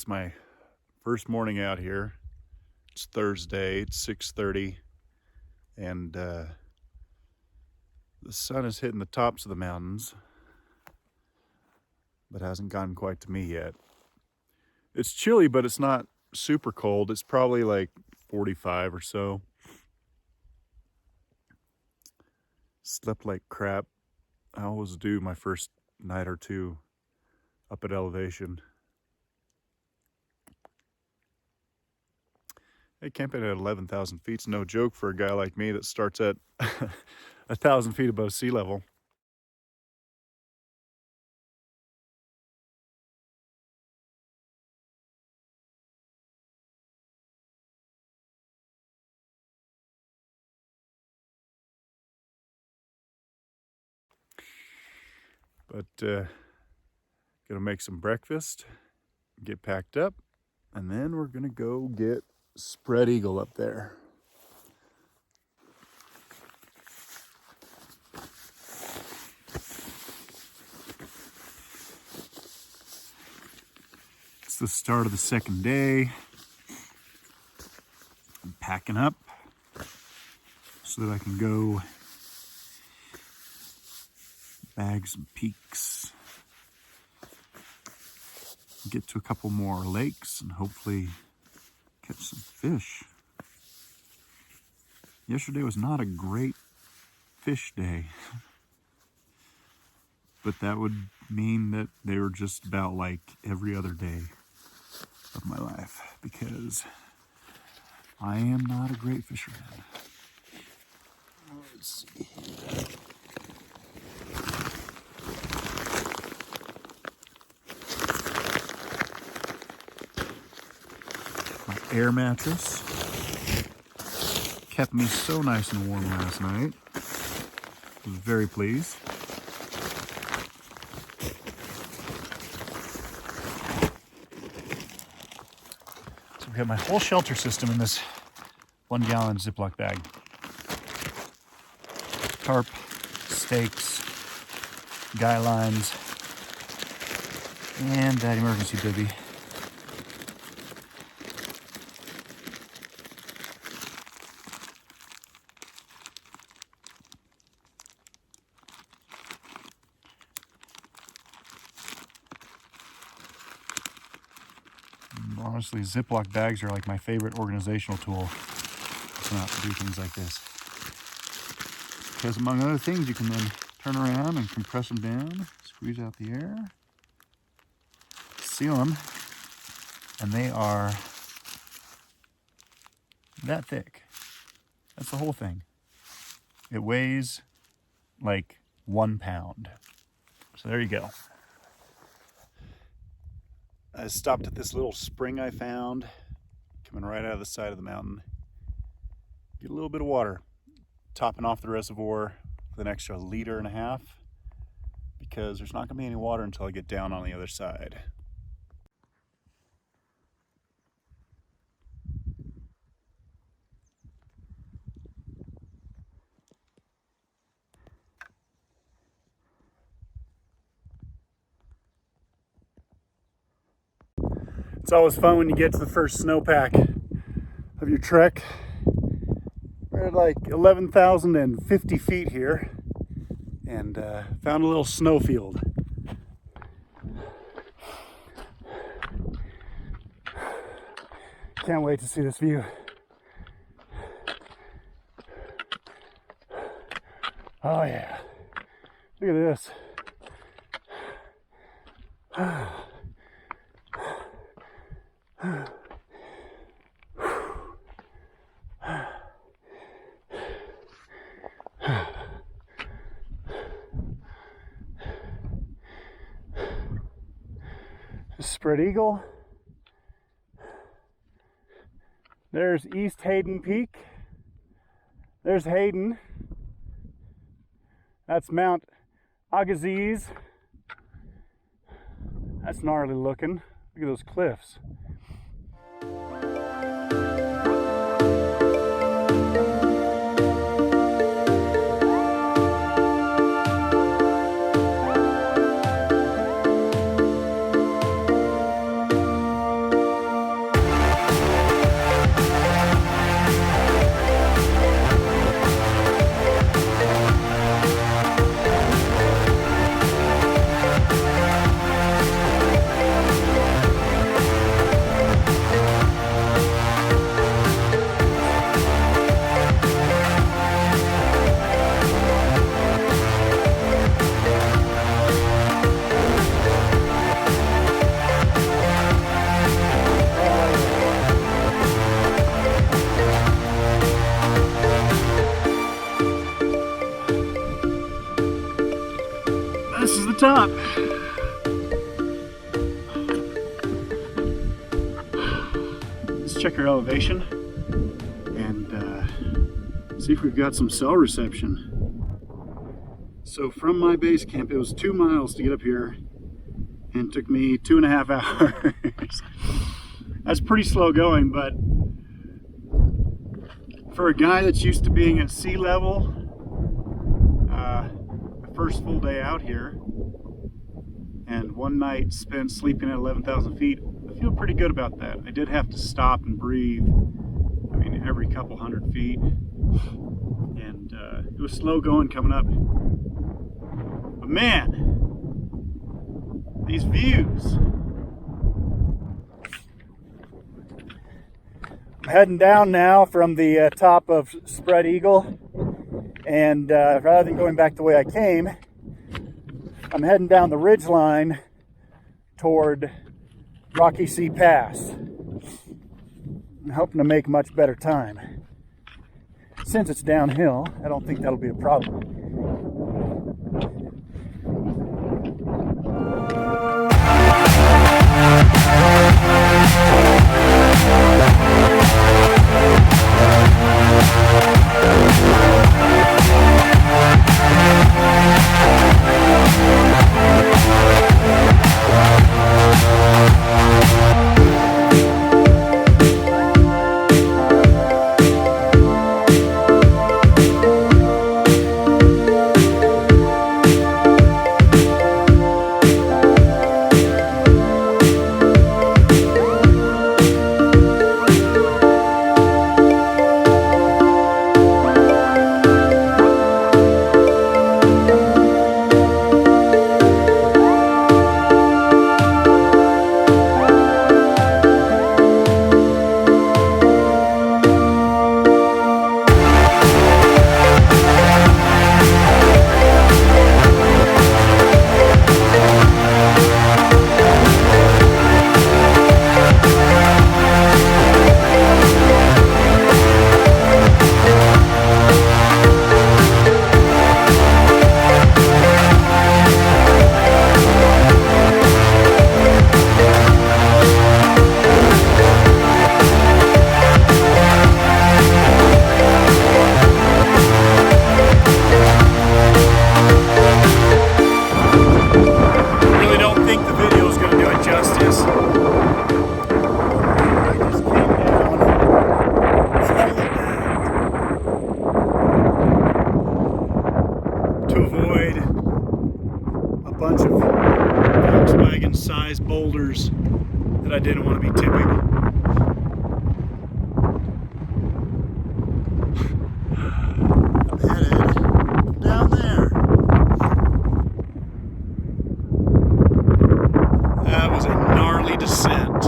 It's my first morning out here. It's Thursday, it's 6:30, and the sun is hitting the tops of the mountains, but hasn't gotten quite to me yet. It's chilly, but it's not super cold. It's probably like 45 or so. Slept like crap. I always do my first night or two up at elevation. Hey, camping at 11,000 feet's no joke for a guy like me that starts at 1,000 feet above sea level. But gonna make some breakfast, get packed up, and then we're gonna go get spread eagle up there. It's the start of the second day. I'm packing up so that I can go bag some peaks, get to a couple more lakes, and hopefully catch some fish. Yesterday was not a great fish day, but that would mean that they were just about like every other day of my life, because I am not a great fisherman. Let's see. My air mattress kept me so nice and warm last night. I was very pleased. So we have my whole shelter system in this 1 gallon Ziploc bag. Tarp, stakes, guy lines, and that emergency bivvy. Honestly, Ziploc bags are like my favorite organizational tool to do things like this. Because among other things, you can then turn around and compress them down, squeeze out the air, seal them, and they are that thick. That's the whole thing. It weighs like 1 pound. So there you go. I stopped at this little spring I found, coming right out of the side of the mountain. Get a little bit of water, topping off the reservoir with an extra 1.5 liters, because there's not gonna be any water until I get down on the other side. It's always fun when you get to the first snowpack of your trek. We're at like 11,050 feet here, and found a little snowfield. Can't wait to see this view. Oh yeah, look at this. Spread eagle. There's East Hayden Peak. There's Hayden. That's Mount Agassiz. That's gnarly looking. Look at those cliffs. This is the top. Let's check our elevation and see if we've got some cell reception. So from my base camp, it was 2 miles to get up here and it took me 2.5 hours. That's pretty slow going, but for a guy that's used to being at sea level, the first full day out here and one night spent sleeping at 11,000 feet, I feel pretty good about that. I did have to stop and breathe, I mean, every couple hundred feet, and it was slow going coming up. But man, these views. I'm heading down now from the top of Spread Eagle, and rather than going back the way I came, I'm heading down the ridgeline toward Rocky Sea Pass. I'm hoping to make much better time. Since it's downhill, I don't think that'll be a problem. Size boulders that I didn't want to be tipping. I'm headed down there. That was a gnarly descent.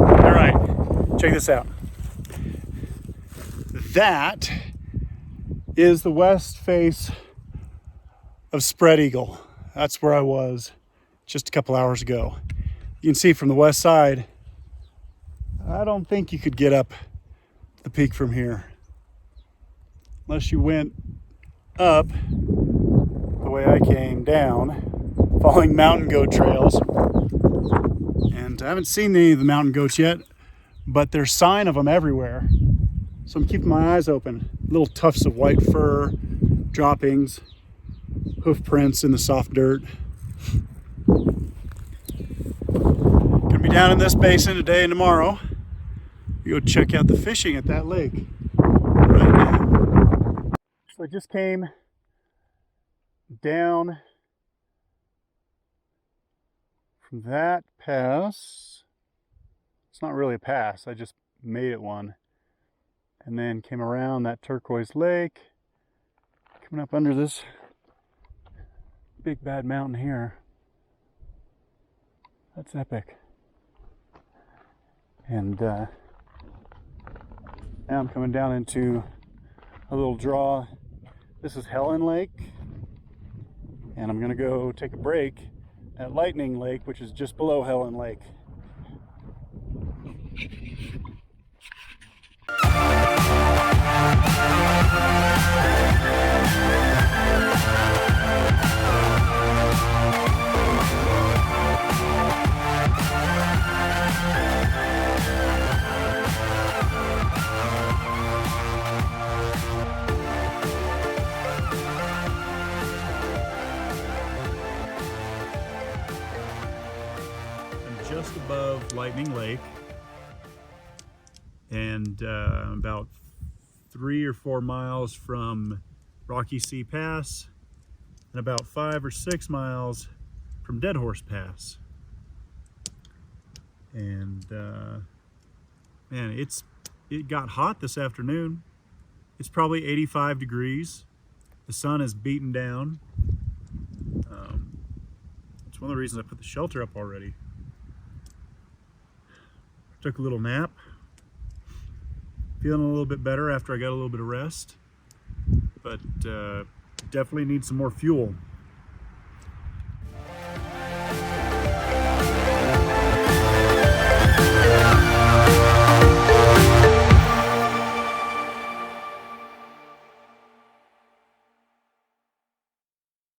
All right, check this out. That is the west face of Spread Eagle. That's where I was just a couple hours ago. You can see from the west side, I don't think you could get up the peak from here. Unless you went up the way I came down, following mountain goat trails. And I haven't seen any of the mountain goats yet, but there's sign of them everywhere. So I'm keeping my eyes open. Little tufts of white fur, droppings, hoof prints in the soft dirt. Gonna be down in this basin today and tomorrow. We go check out the fishing at that lake right now. So I just came down from that pass. It's not really a pass, I just made it one. And then came around that turquoise lake, coming up under this big bad mountain here. That's epic. And now I'm coming down into a little draw. This is Helen Lake, and I'm gonna go take a break at Lightning Lake, which is just below Helen Lake. Lightning Lake, and about 3 or 4 miles from Rocky Sea Pass, and about 5 or 6 miles from Dead Horse Pass. And man, it got hot this afternoon. It's probably 85 degrees. The sun is beaten down. It's one of the reasons I put the shelter up already. Took a little nap. Feeling a little bit better after I got a little bit of rest, but definitely need some more fuel.